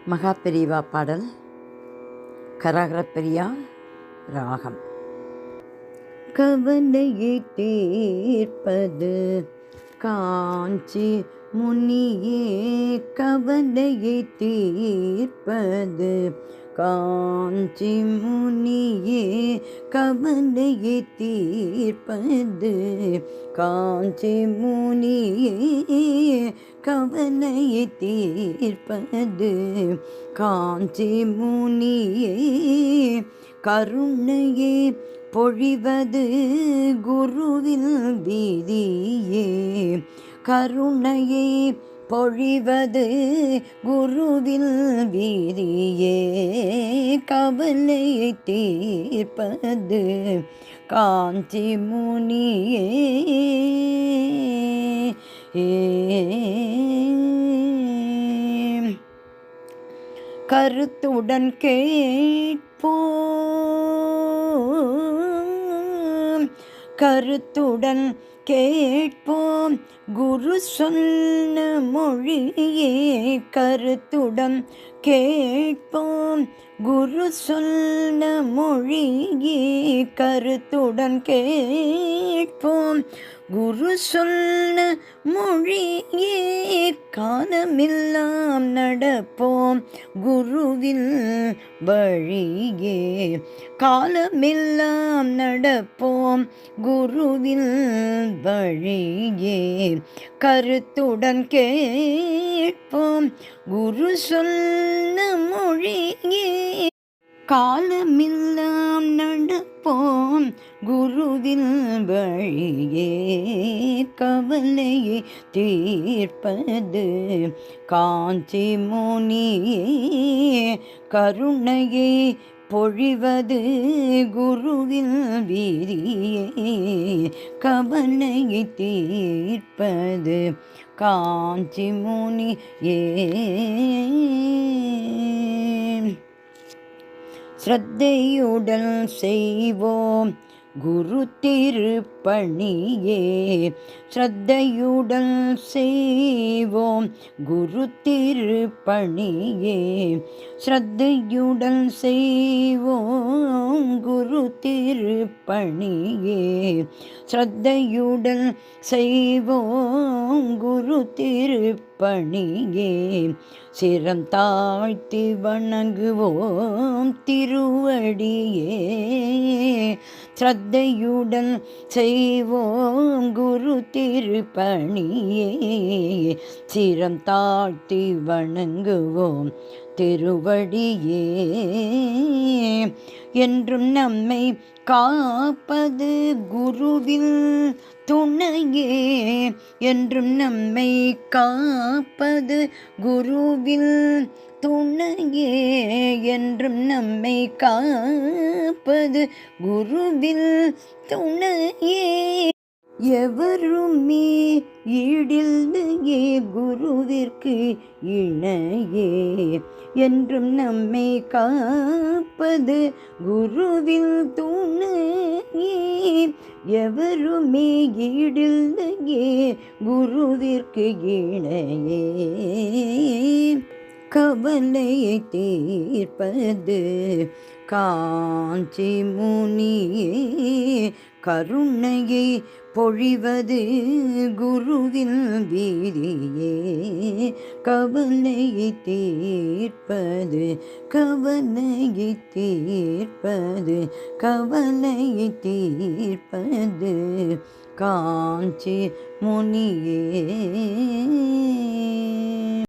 மகாபெரிவா பாடல் கரகரப்பிரியா ராகம். கவலையை தீர்ப்பது காஞ்சி முனியே, கவலையை தீர்ப்பது காஞ்சி முனியே, கவலையை தீர்ப்பது காஞ்சி முனியே, கவலையை தீர்ப்பது காஞ்சி முனியே, கருணையே பொழிவது குருவில் வீதியே, கருணையை பொழிவது குருவில் வீதியே, கவலையை தீர்ப்பது காஞ்சி முனியே. கருத்துடன் கேட்போம், கருத்துடன் கேட்போம் குரு சொன்ன மொழியே, கருத்துடன் கேட்போம் குரு சொன்ன மொழியே, கருத்துடன் கேட்போம் குரு சொன்ன மொழியே, காலமெல்லாம் நடப்போம் குருவில் வழியே, காலமெல்லாம் நடப்போம் குருவில் வழியே, கருத்துடன் கேட்போம் குரு சொன்ன மொழியே, காலமெல்லாம் நடப்போம் குருவில் வழியே, கவலையை தீர்ப்பது காஞ்சி முனியே, கருணையை பொழிவது குருவில் வீதியே, கவலையை தீர்ப்பது காஞ்சி முனியே. ஸ்ரத்தையுடன் செய்வோம் குரு திருப்பணியே, ஸ்ரத்தையுடன் செய்வோம் குரு திருப்பணியே, ஸ்ரத்தையுடன் செய்வோம் குரு திருப்பணியே, ஸ்ரத்தையுடன் செய்வோம் குரு திருப்பணியே, சிரம் தாழ்த்தி வணங்குவோம் திருவடியே, ஸ்ரத்தையுடன் செய்வோம் குரு திருப்பணியே, சிரம் தாழ்த்தி வணங்குவோம் திருவடியே, என்றும் நம்மை காப்பது குருவில் துணையே, என்றும் நம்மை காப்பது குருவில் துணையே, என்றும் நம்மை காப்பது குருவில் துணையே, எவருமே ஈடில்லையே குருவிற்கு இணையே, என்றும் நம்மை காப்பது குருவில் துணையே, எவருமே ஈடில்லையே குருவிற்கு இணையே, கவலையை தீர்ப்பது காஞ்சி முனியே, கருணையை பொழிவது குருவில் வீதியே, கவலையை தீர்ப்பது, கவலையை தீர்ப்பது, கவலையை தீர்ப்பது காஞ்சி முனியே.